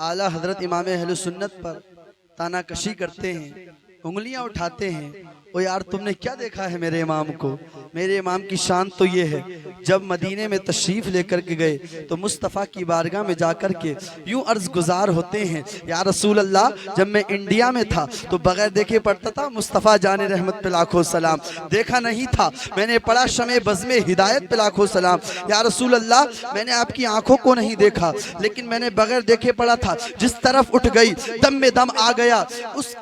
आला हजरत इमाम अहले सुन्नत पर तानाकशी करते हैं, उंगलियां उठाते हैं। ओ यार तुमने क्या देखा है मेरे इमाम को? मेरे इमाम की शान तो ये है, जब मदीने में तशरीफ लेकर के गए तो मुस्तफ़ा की बारगाह में जाकर के यूं अर्ज गुजार होते हैं, या रसूल अल्लाह, जब मैं इंडिया में था तो बगैर देखे पढ़ता था मुस्तफ़ा जाने रहमत पे लाखों सलाम, देखा नहीं था मैंने पढ़ा शमे बज़्मे हिदायत पे लाखों सलाम। या रसूल अल्लाह, मैंने आपकी आंखों को नहीं देखा लेकिन मैंने बगैर देखे पढ़ा था, जिस तरफ उठ गई दम में दम आ गया, उस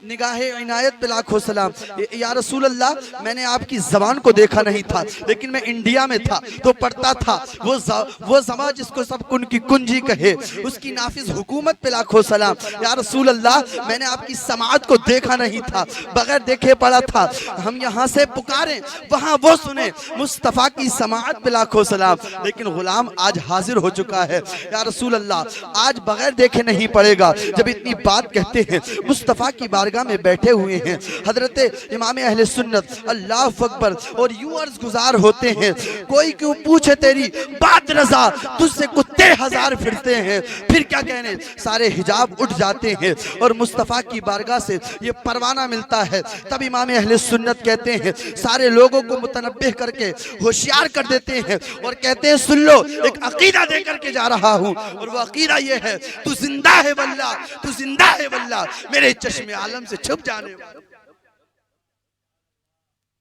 निगाहे इनायत पे लाखों सलाम। या रसूल अल्लाह, मैंने आपकी जबान को देखा नहीं था लेकिन मैं इंडिया में था तो पढ़ता था वो ज़बान जिसको सब कुन की कुंजी कहे, उसकी नाफिज हुकूमत पे लाखों सलाम। या रसूल अल्लाह, मैंने आपकी समाअत को देखा नहीं था, बगैर देखे पढ़ा था, हम यहाँ से पुकारें वहाँ वो सुने, मुस्तफ़ा की समाअत पे लाखों सलाम। लेकिन गुलाम आज हाजिर हो चुका है। या रसूल अल्लाह, आज बगैर देखे नहीं पड़ेगा। जब इतनी बात कहते हैं, मुस्तफ़ा की बारगाह में बैठे हुए हैं हजरत इमाम अहले सुन्नत, अल्लाह अकबर, और यूं अर्ज गुजार होते हैं, कोई क्यों पूछे तेरी बात रजा, तुझसे कुत्ते हजार फिरते हैं। फिर क्या कहने, सारे हिजाब उठ जाते हैं और मुस्तफ़ा की बारगाह से ये परवाना मिलता है। तब इमाम अहले सुन्नत कहते हैं, सारे लोगों को मुतनब्बिह करके होशियार कर देते हैं और कहते हैं, सुन लो, एक अकीदा दे करके जा रहा हूँ, और वो अकीदा ये है, तू जिंदा है वल्लाह, तू जिंदा है वल्लाह, मेरे चश्मे आलम से छुप जाने वाले,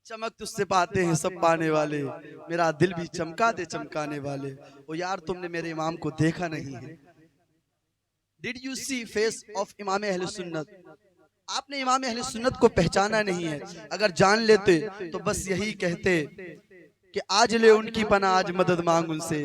चमक तुझसे पाते हैं सब पाने वाले, मेरा दिल भी चमका दे चमकाने वाले। ओ यार तुमने मेरे इमाम को देखा नहीं है। Did you see face of इमाम अहले सुन्नत? आपने इमाम अहले सुन्नत को पहचाना नहीं है। अगर जान लेते तो बस यही कहते कि आज ले उनकी पना, आज मदद मांग उनसे,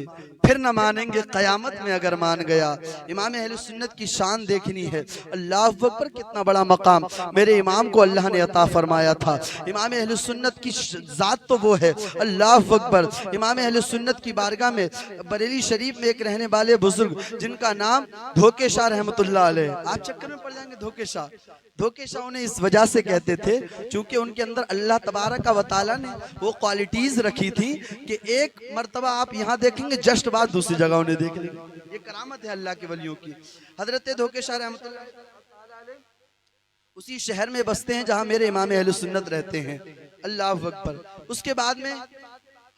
फिर न मानेंगे कयामत में अगर मान गया। इमाम अहले सुन्नत की शान देखनी है। अल्लाह अकबर, कितना बड़ा मकाम मेरे इमाम को अल्लाह ने अता फरमाया था। इमाम अहले सुन्नत की ज़ात तो वो है, अल्लाह अकबर। इमाम अहले सुन्नत की बारगाह में बरेली शरीफ में एक रहने वाले बुजुर्ग जिनका नाम धोखे शाह रहमतुल्लाह अलैह, आप चक्कर में पड़ जाएंगे। धोखे शाह उन्हें इस वजह से कहते थे क्योंकि उनके अंदर अल्लाह तबारक व तआला ने वो क्वालिटीज रखी थी कि एक मर्तबा आप यहाँ देखेंगे, जस्ट बाद दूसरी जगह उन्हें देख लेंगे। ये करामत है अल्लाह के वलियों की। हजरत धोखे शाह रहमतुल्लाह अलैह उसी शहर में बसते हैं जहाँ मेरे इमाम अहले सुन्नत रहते हैं। अल्लाह अकबर। उसके बाद में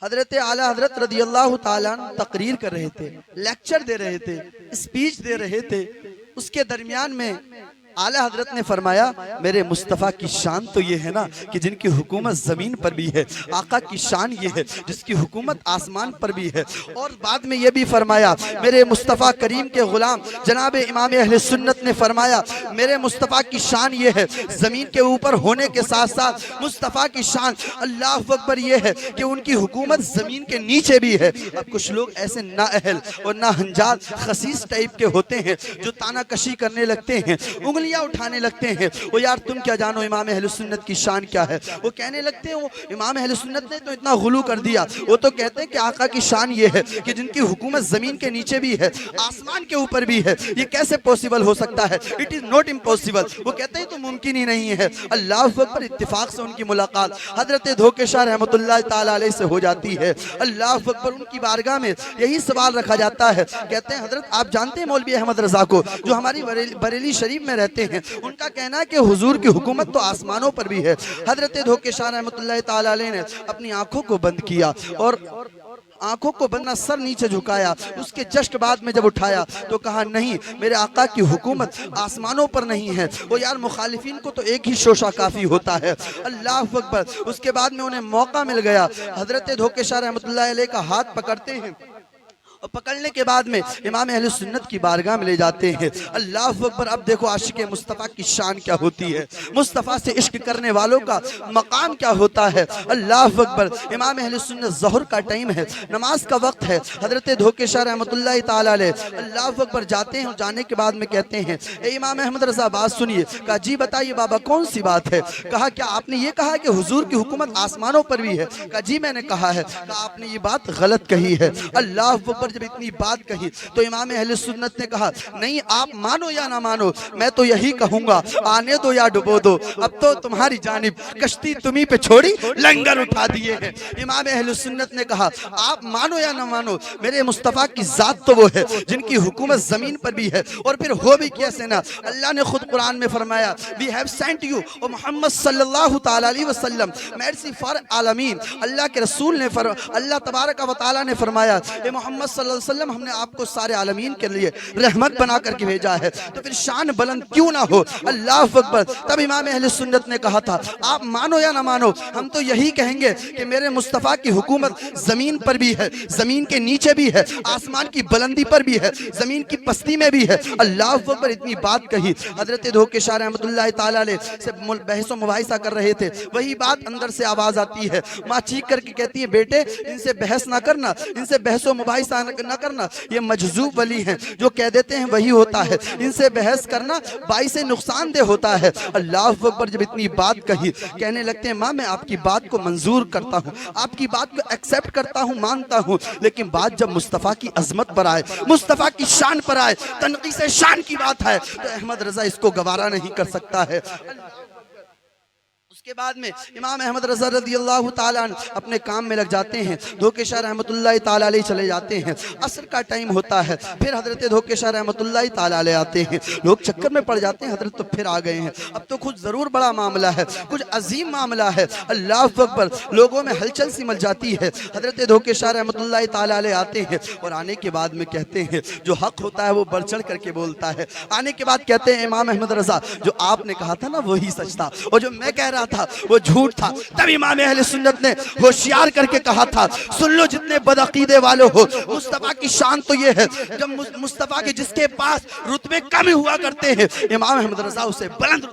हजरत आला हजरत रदी अल्लाह ताला तकरीर कर रहे थे, लेक्चर दे रहे थे, स्पीच दे रहे थे। उसके दरमियान में आला हजरत ने फरमाया, मेरे मुस्तफ़ा की शान तो ये है ना कि जिनकी हुकूमत ज़मीन पर भी है, आका की शान ये है जिसकी हुकूमत आसमान पर भी है। और बाद में ये भी फरमाया, मेरे मुस्तफ़ा करीम के ग़ुलाम जनाब इमाम अहले सुन्नत ने फरमाया, मेरे मुस्तफ़ा की शान ये है, ज़मीन के ऊपर होने के साथ साथ मुस्तफ़ा की शान अल्लाह अकबर ये है कि उनकी हुकूमत ज़मीन के नीचे भी है। अब कुछ लोग ऐसे नाअहल और नाहंजात खसीस टाइप के होते हैं जो तानाकशी करने लगते हैं, उंगलियां उठाने लगते हैं। वो यार तुम क्या जानो इमाम अहले सुन्नत की शान क्या है? वो कहने लगते हैं, वो इमाम अहले सुन्नत ने तो इतना गुलू कर दिया। वो तो कहते हैं कि आका की शान ये है कि जिनकी हुकूमत जमीन के नीचे भी है, आसमान के ऊपर भी है। ये कैसे पॉसिबल हो सकता है? It is not impossible. वो कहते हैं तो मुमकिन ही नहीं है। अल्लाह अकबर। इत्तिफाक से उनकी मुलाकात हजरत धोखे शाह रहमतुल्लाह ताला अलैह से हो जाती है। अल्लाह अकबर। उनकी बारगाह में यही सवाल रखा जाता है। कहते हैं, हजरत आप जानते हैं मौलवी अहमद रजा को जो हमारी बरेली शरीफ में रहते हैं, उनका कहना है कि हुजूर की हुकूमत तो आसमानों पर भी है। हजरत धोखे शाह रहमतुल्लाह ताला अलैह ने अपनी आंखों को बंद किया और आंखों को बंद, सर नीचे झुकाया। उसके जस्ट बाद में जब उठाया तो कहा, नहीं, मेरे आका की हुकूमत आसमानों पर नहीं है। वो यार मुखालिफिन को तो एक ही शोशा काफ़ी होता है। अल्लाह अकबर। उसके बाद में उन्हें मौका मिल गया, हजरत धोखे शाह रहमतुल्लाह अलैह का हाथ पकड़ते हैं और पकड़ने के बाद में इमाम अहले सुन्नत की बारगाह में ले जाते हैं। अल्लाह अकबर। अब देखो आशिक मुस्तफ़ा की शान क्या होती है, मुस्तफ़ा से इश्क करने वालों का मकाम क्या होता है। अल्लाह अकबर। इमाम अहले सुन्नत ज़ोहर का टाइम है, नमाज का वक्त है। हजरत धोखे शाह रहमतुल्लाह ताला अलैह अल्लाह अकबर जाते हैं और जाने के बाद में कहते हैं, ए इमाम अहमद रज़ा बात सुनिए। कहा, जी बताइए बाबा, कौन सी बात है? कहा, क्या आपने ये कहा कि हुजूर की हुकूमत आसमानों पर भी है? कहा, जी मैंने कहा है। कहा, आपने ये बात गलत कही है। अल्लाह अकबर। पर जब इतनी बात कही तो इमाम अहले सुन्नत ने कहा, नहीं आप मानो या ना मानो, मैं तो यही कहूंगा, आने दो या डुबो दो, अब तो तुम्हारी जानिब कश्ती तुम्ही पे छोड़ी, लंगर उठा दिए हैं। इमाम अहले सुन्नत ने कहा, आप मानो या ना मानो, मेरे मुस्तफ़ा की जात तो वो है जिनकी हुकूमत जमीन पर भी है, और फिर हो भी कैसे ना, अल्लाह ने खुद कुरान में फरमाया, वी हैव सेंट यू ओ मोहम्मद सल्लल्लाहु ताला अलैहि वसल्लम मर्सी फॉर आलमीन। अल्लाह के रसूल ने अल्लाह तबारक व तआला ने फरमाया, ए मोहम्मद सल्लल्लाहु अलैहि वसल्लम, हमने आपको सारे आलमीन के लिए रहमत बना करके भेजा है, तो फिर शान बुलंद क्यों ना हो। अल्लाह अकबर। तब इमाम अहले सुन्नत ने कहा था, आप मानो या ना मानो, हम तो यही कहेंगे कि मेरे मुस्तफ़ा की हुकूमत जमीन पर भी है, जमीन के नीचे भी है, आसमान की बुलंदी पर भी है, जमीन की पस्ती में भी है। अल्लाह अकबर। इतनी बात कही, हजरत धोखेशाह रहमतुल्लाह ताला अलैह से बहस मुबाहिसा कर रहे थे, वही बात अंदर से आवाज आती है, माँ चीख करके कहती है, बेटे इनसे बहस ना करना, इनसे बहसो मुबाहिसा ना करना, ये मजजूब वली हैं, जो कह देते हैं वही होता है, इनसे बहस करना बाई से नुकसानदेह होता है। अल्लाह अकबर। जब इतनी बात कही, कहने लगते हैं, माँ मैं आपकी बात को मंजूर करता हूँ, आपकी बात को एक्सेप्ट करता हूँ, मानता हूँ, लेकिन बात जब मुस्तफ़ा की अजमत पर आए, मुस्तफ़ा की शान पर आए, तनक़ीस शान की बात है, तो अहमद रजा इसको गवारा नहीं कर सकता है। उसके बाद में इमाम अहमद रज़ा रज़ियल्लाहु ताला अन्हु अपने काम में लग जाते हैं। धोखेशाह रहमतुल्लाह ताला अलैह चले जाते हैं, असर का टाइम होता है, फिर हजरत धोखेशाह रहमतुल्लाह ताला अलैह आते हैं, लोग चक्कर में पड़ जाते हैं, हजरत तो फिर आ गए हैं, अब तो कुछ ज़रूर बड़ा मामला है, कुछ अजीम मामला है। अल्लाह अकबर। लोगों में हलचल सी मच जाती है, हजरत धोखेशाह रहमतुल्लाह ताला अलैह आते हैं, और आने के बाद में कहते हैं, जो हक होता है वो बढ़ चढ़ करके बोलता है। आने के बाद कहते हैं, इमाम अहमद रज़ा, जो आपने कहा था ना वही सच था, और जो मैं कह रहा था वो झूठ था। तब इमाम अहले सुन्नत ने होशियार करके कहा था, सुन लो जितने बदअकीदे वाले हो, मुस्तफ़ा की शान तो ये है, जब मुस्तफ़ा के जिसके पास रुतबे कम हुआ करते हैं, इमाम अहमद रज़ा उसे बुलंद